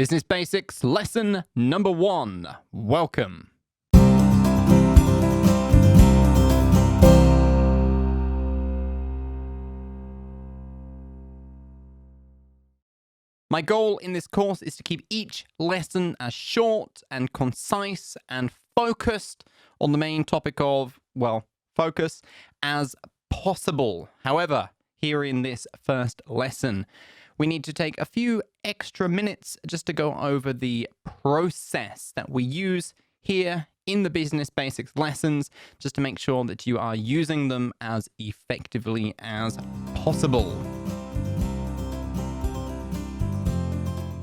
Business Basics, lesson number 1. Welcome. My goal in this course is to keep each lesson as short and concise and focused on the main topic of, well, focus as possible. However, here in this first lesson, we need to take a few extra minutes just to go over the process that we use here in the Business Basics lessons, just to make sure that you are using them as effectively as possible.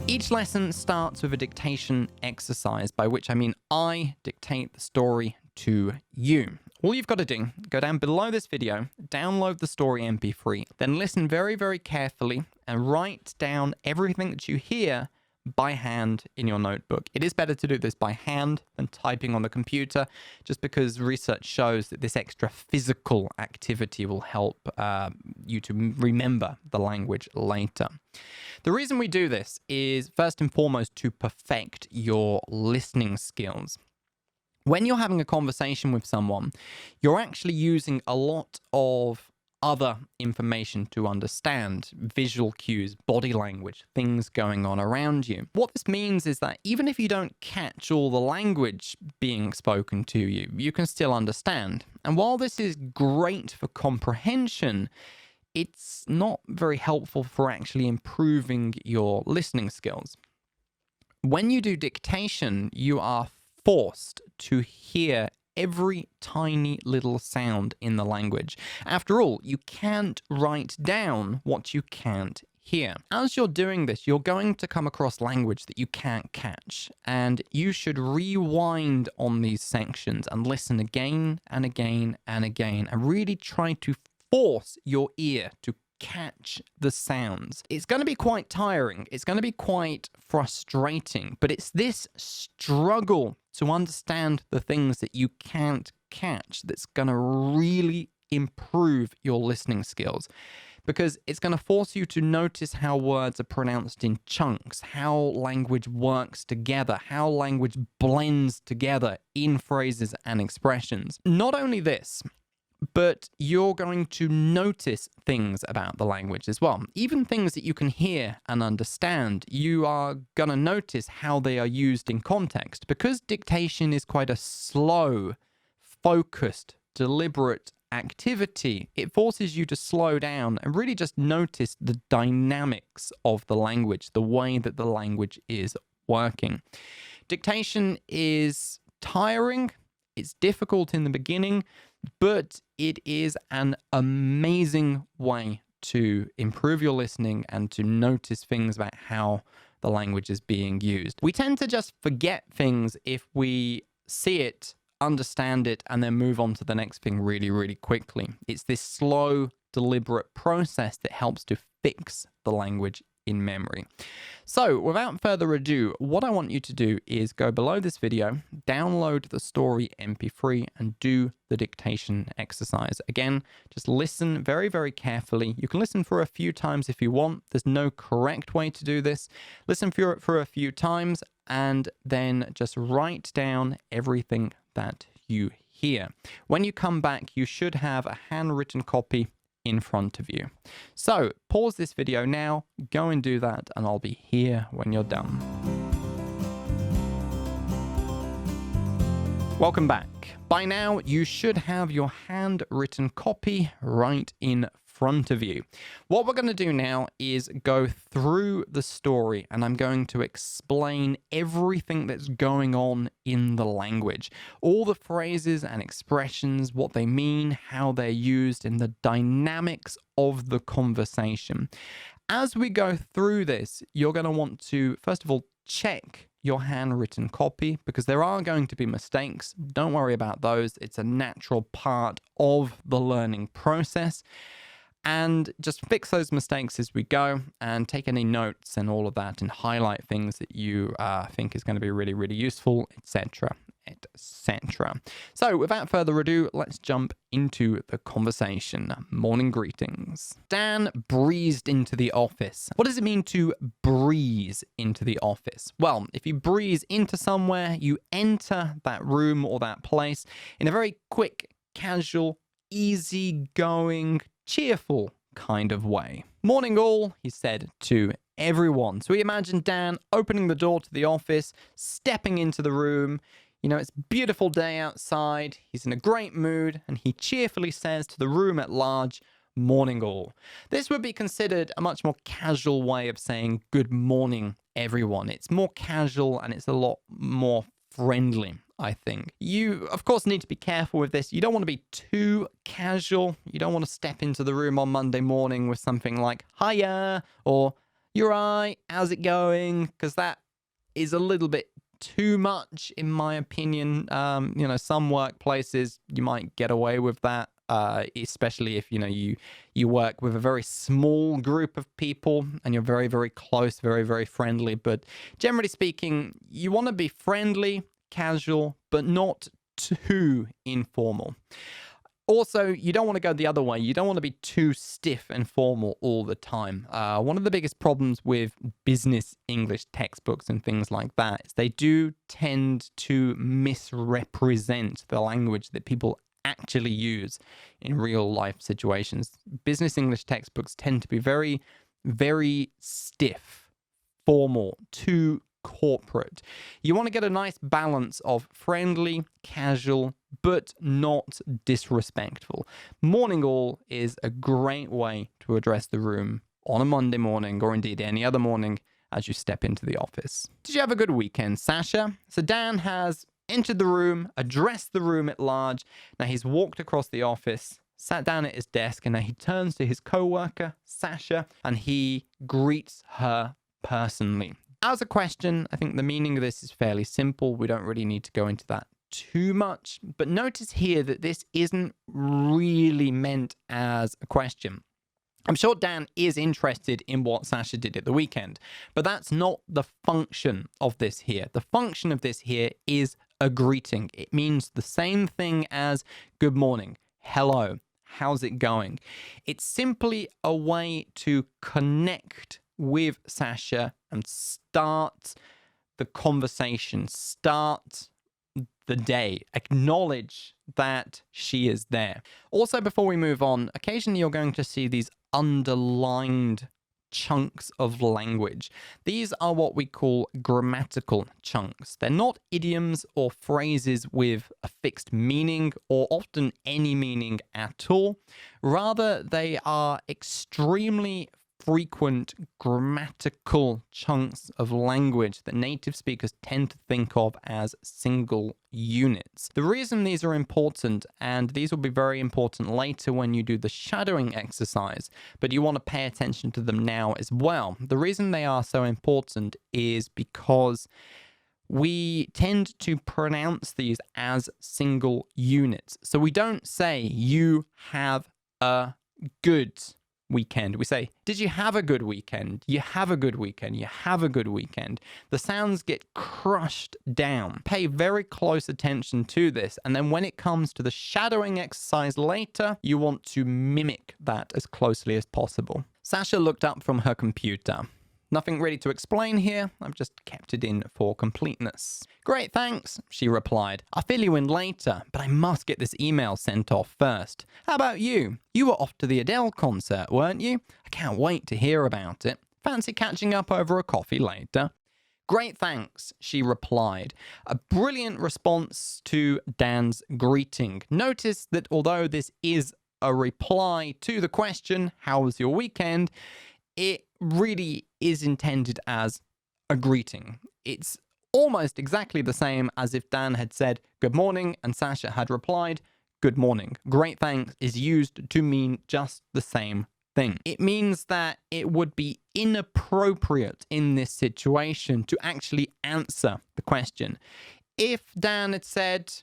Each lesson starts with a dictation exercise, by which I mean I dictate the story to you. All you've got to do, go down below this video, download the story MP3, then listen very, very carefully and write down everything that you hear by hand in your notebook. It is better to do this by hand than typing on the computer, just because research shows that this extra physical activity will help you to remember the language later. The reason we do this is first and foremost to perfect your listening skills. When you're having a conversation with someone, you're actually using a lot of other information to understand, visual cues, body language, things going on around you. What this means is that even if you don't catch all the language being spoken to you, you can still understand. And while this is great for comprehension, it's not very helpful for actually improving your listening skills. When you do dictation, you are forced to hear every tiny little sound in the language. After all, you can't write down what you can't hear. As you're doing this, you're going to come across language that you can't catch, and you should rewind on these sections and listen again and again and again, and really try to force your ear to catch the sounds. It's going to be quite tiring. It's going to be quite frustrating, but it's this struggle to understand the things that you can't catch that's going to really improve your listening skills, because it's going to force you to notice how words are pronounced in chunks, how language works together, how language blends together in phrases and expressions. Not only this, but you're going to notice things about the language as well. Even things that you can hear and understand, you are going to notice how they are used in context. Because dictation is quite a slow, focused, deliberate activity, it forces you to slow down and really just notice the dynamics of the language, the way that the language is working. Dictation is tiring, it's difficult in the beginning, but it is an amazing way to improve your listening and to notice things about how the language is being used. We tend to just forget things if we see it, understand it, and then move on to the next thing really, really quickly. It's this slow, deliberate process that helps to fix the language in memory. So without further ado, what I want you to do is go below this video, download the story MP3 and do the dictation exercise. Again, just listen very, very carefully. You can listen for a few times if you want. There's no correct way to do this. Listen for a few times and then just write down everything that you hear. When you come back, you should have a handwritten copy in front of you. So pause this video now, go and do that, and I'll be here when you're done. Welcome back. By now, you should have your handwritten copy right in front of you. What we're going to do now is go through the story, and I'm going to explain everything that's going on in the language. All the phrases and expressions, what they mean, how they're used, and the dynamics of the conversation. As we go through this, you're going to want to, first of all, check your handwritten copy, because there are going to be mistakes. Don't worry about those. It's a natural part of the learning process. And just fix those mistakes as we go, and take any notes and all of that, and highlight things that you think is going to be really, really useful, etc., etc. So without further ado, let's jump into the conversation. Morning greetings. Dan breezed into the office. What does it mean to breeze into the office? Well, if you breeze into somewhere, you enter that room or that place in a very quick, casual, easygoing, cheerful kind of way. Morning all, he said to everyone. So we imagine Dan opening the door to the office, stepping into the room. You know, it's a beautiful day outside. He's in a great mood, and he cheerfully says to the room at large, morning all. This would be considered a much more casual way of saying good morning, everyone. It's more casual and it's a lot more friendly, I think. You, of course, need to be careful with this. You don't want to be too casual. You don't want to step into the room on Monday morning with something like, hiya, or you're right, how's it going? Because that is a little bit too much, in my opinion. You know, some workplaces, you might get away with that, especially if, you know, you work with a very small group of people and you're very, very close, very, very friendly. But generally speaking, you want to be friendly, casual, but not too informal. Also, you don't want to go the other way. You don't want to be too stiff and formal all the time. One of the biggest problems with business English textbooks and things like that is they do tend to misrepresent the language that people actually use in real life situations. Business English textbooks tend to be very, very stiff, formal, too corporate. You want to get a nice balance of friendly, casual, but not disrespectful. Morning all is a great way to address the room on a Monday morning, or indeed any other morning as you step into the office. Did you have a good weekend, Sasha? So Dan has entered the room, addressed the room at large. Now he's walked across the office, sat down at his desk, and now he turns to his co-worker, Sasha, and he greets her personally. As a question, I think the meaning of this is fairly simple. We don't really need to go into that too much. But notice here that this isn't really meant as a question. I'm sure Dan is interested in what Sasha did at the weekend, but that's not the function of this here. The function of this here is a greeting. It means the same thing as good morning, hello, how's it going? It's simply a way to connect with Sasha and start the conversation, start the day, acknowledge that she is there. Also, before we move on, occasionally you're going to see these underlined chunks of language. These are what we call grammatical chunks. They're not idioms or phrases with a fixed meaning or often any meaning at all. Rather, they are extremely frequent grammatical chunks of language that native speakers tend to think of as single units. The reason these are important, and these will be very important later when you do the shadowing exercise, but you want to pay attention to them now as well. The reason they are so important is because we tend to pronounce these as single units. So we don't say, you have a good weekend. We say, did you have a good weekend? You have a good weekend. You have a good weekend. The sounds get crushed down. Pay very close attention to this. And then when it comes to the shadowing exercise later, you want to mimic that as closely as possible. Sasha looked up from her computer. Nothing really to explain here. I've just kept it in for completeness. Great, thanks, she replied. I'll fill you in later, but I must get this email sent off first. How about you? You were off to the Adele concert, weren't you? I can't wait to hear about it. Fancy catching up over a coffee later? Great, thanks, she replied. A brilliant response to Dan's greeting. Notice that although this is a reply to the question, how was your weekend? It really is intended as a greeting. It's almost exactly the same as if Dan had said good morning and Sasha had replied good morning. Great, thanks is used to mean just the same thing. It means that it would be inappropriate in this situation to actually answer the question. If Dan had said,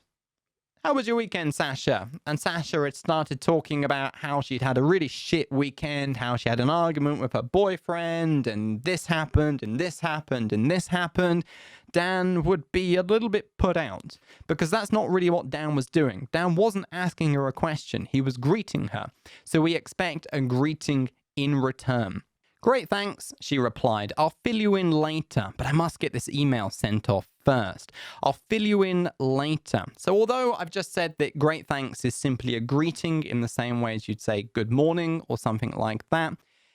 How was your weekend, Sasha? And Sasha had started talking about how she'd had a really shit weekend, how she had an argument with her boyfriend, and this happened, and this happened, and this happened. Dan would be a little bit put out because that's not really what Dan was doing. Dan wasn't asking her a question. He was greeting her. So we expect a greeting in return. Great, thanks, she replied. I'll fill you in later, but I must get this email sent off first. I'll fill you in later. So although I've just said that great thanks is simply a greeting in the same way as you'd say good morning or something like that,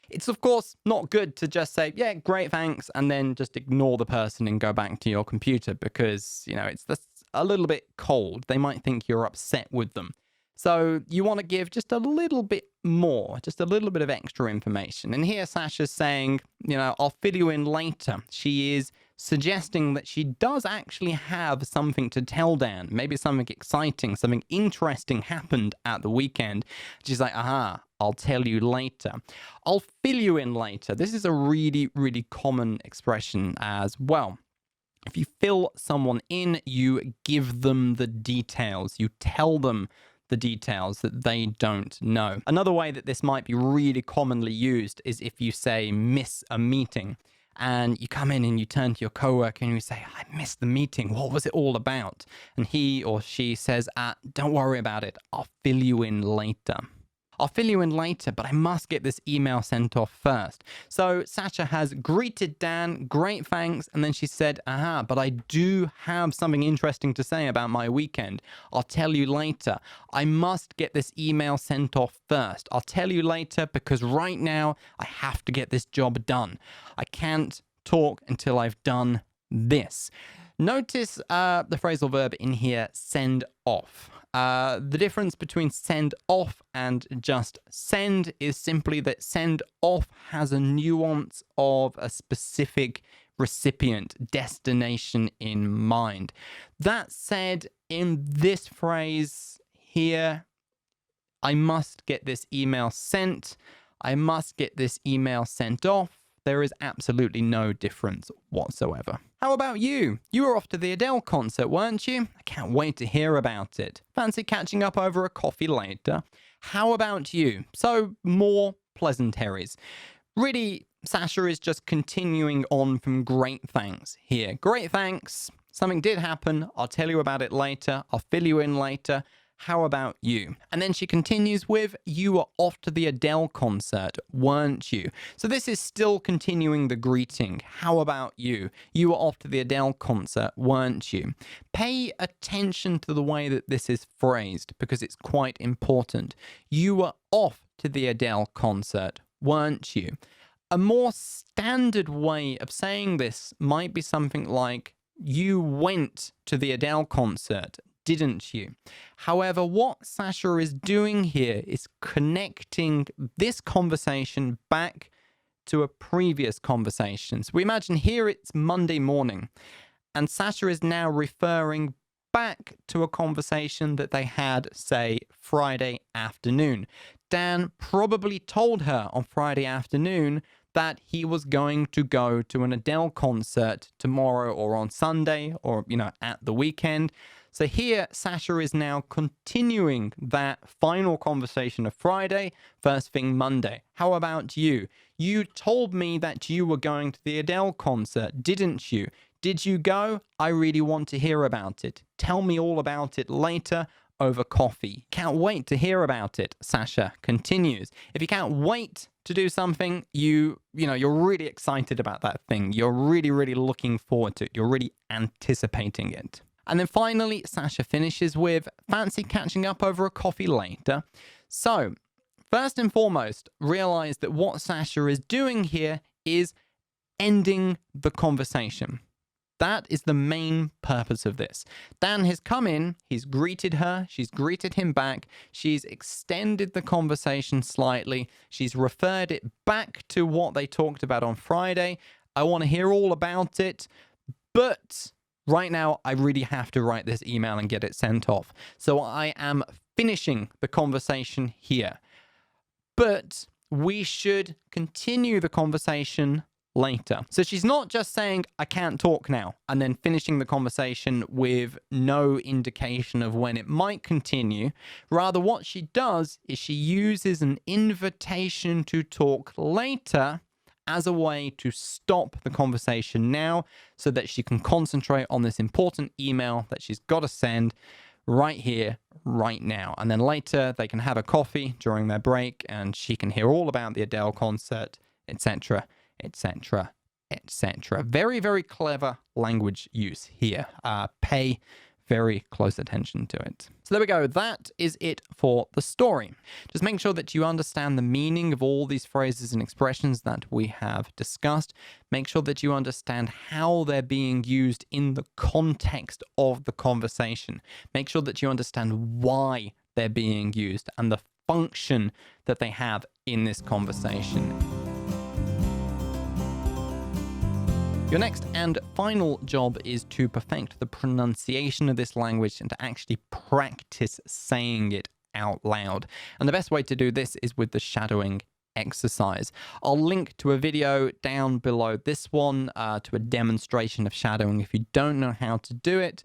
it's of course not good to just say, yeah, great thanks, and then just ignore the person and go back to your computer because, it's a little bit cold. They might think you're upset with them. So you want to give just a little bit more, just a little bit of extra information. And here Sasha's saying, I'll fill you in later. She is suggesting that she does actually have something to tell Dan. Maybe something exciting, something interesting happened at the weekend. She's like, I'll tell you later. I'll fill you in later. This is a really, really common expression as well. If you fill someone in, you give them the details. You tell them the details that they don't know. Another way that this might be really commonly used is if you say miss a meeting and you come in and you turn to your coworker and you say, I missed the meeting. What was it all about? And he or she says, don't worry about it. I'll fill you in later. I'll fill you in later, but I must get this email sent off first. So Sasha has greeted Dan, great thanks, and then she said, but I do have something interesting to say about my weekend. I'll tell you later. I must get this email sent off first. I'll tell you later because right now I have to get this job done. I can't talk until I've done this. Notice the phrasal verb in here, send off. The difference between send off and just send is simply that send off has a nuance of a specific recipient, destination in mind. That said, in this phrase here, I must get this email sent. I must get this email sent off. There is absolutely no difference whatsoever. How about you? You were off to the Adele concert, weren't you? I can't wait to hear about it. Fancy catching up over a coffee later? How about you? So, more pleasantries. Really, Sasha is just continuing on from great thanks here. Great thanks. Something did happen. I'll tell you about it later. I'll fill you in later. How about you? And then she continues with, you were off to the Adele concert, weren't you? So this is still continuing the greeting. How about you? You were off to the Adele concert, weren't you? Pay attention to the way that this is phrased because it's quite important. You were off to the Adele concert, weren't you? A more standard way of saying this might be something like, you went to the Adele concert, didn't you? However, what Sasha is doing here is connecting this conversation back to a previous conversation. So we imagine here it's Monday morning, and Sasha is now referring back to a conversation that they had, say, Friday afternoon. Dan probably told her on Friday afternoon that he was going to go to an Adele concert tomorrow or on Sunday or, at the weekend. So here, Sasha is now continuing that final conversation of Friday, first thing Monday. How about you? You told me that you were going to the Adele concert, didn't you? Did you go? I really want to hear about it. Tell me all about it later over coffee. Can't wait to hear about it, Sasha continues. If you can't wait to do something, you're really excited about that thing. You're really, really looking forward to it. You're really anticipating it. And then finally, Sasha finishes with, fancy catching up over a coffee later. So, first and foremost, realize that what Sasha is doing here is ending the conversation. That is the main purpose of this. Dan has come in, he's greeted her, she's greeted him back, she's extended the conversation slightly, she's referred it back to what they talked about on Friday. I want to hear all about it, but right now I really have to write this email and get it sent off. So I am finishing the conversation here. But we should continue the conversation later. So she's not just saying, I can't talk now, and then finishing the conversation with no indication of when it might continue. Rather, what she does is she uses an invitation to talk later as a way to stop the conversation now so that she can concentrate on this important email that she's got to send right here, right now. And then later they can have a coffee during their break and she can hear all about the Adele concert, etc., etc., etc. Very, very clever language use here. Pay very close attention to it. So there we go. That is it for the story. Just make sure that you understand the meaning of all these phrases and expressions that we have discussed. Make sure that you understand how they're being used in the context of the conversation. Make sure that you understand why they're being used and the function that they have in this conversation. Your next and final job is to perfect the pronunciation of this language and to actually practice saying it out loud. And the best way to do this is with the shadowing exercise. I'll link to a video down below this one to a demonstration of shadowing if you don't know how to do it.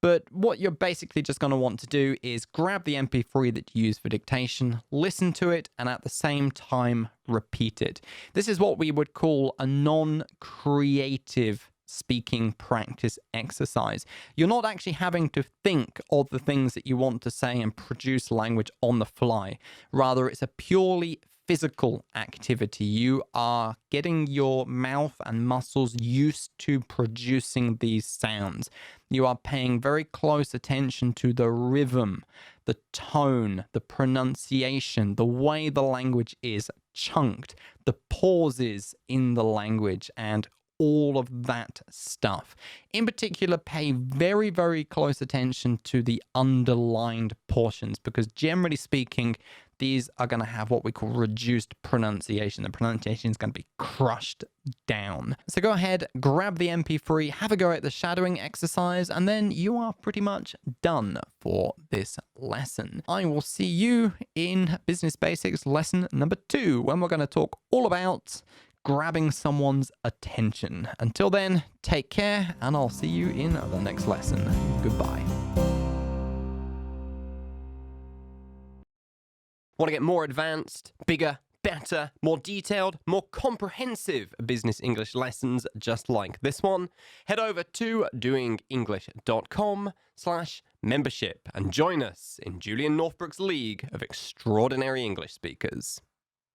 But what you're basically just going to want to do is grab the MP3 that you use for dictation, listen to it, and at the same time, repeat it. This is what we would call a non-creative speaking practice exercise. You're not actually having to think of the things that you want to say and produce language on the fly. Rather, it's a purely physical activity. You are getting your mouth and muscles used to producing these sounds. You are paying very close attention to the rhythm, the tone, the pronunciation, the way the language is chunked, the pauses in the language, and all of that stuff. In particular, pay very, very close attention to the underlined portions because generally speaking, these are going to have what we call reduced pronunciation. The pronunciation is going to be crushed down. So go ahead, grab the MP3, have a go at the shadowing exercise, and then you are pretty much done for this lesson. I will see you in Business Basics lesson number 2, when we're going to talk all about grabbing someone's attention. Until then, take care, and I'll see you in the next lesson. Goodbye. Want to get more advanced, bigger, better, more detailed, more comprehensive business English lessons just like this one? Head over to doingenglish.com/membership and join us in Julian Northbrook's League of Extraordinary English Speakers.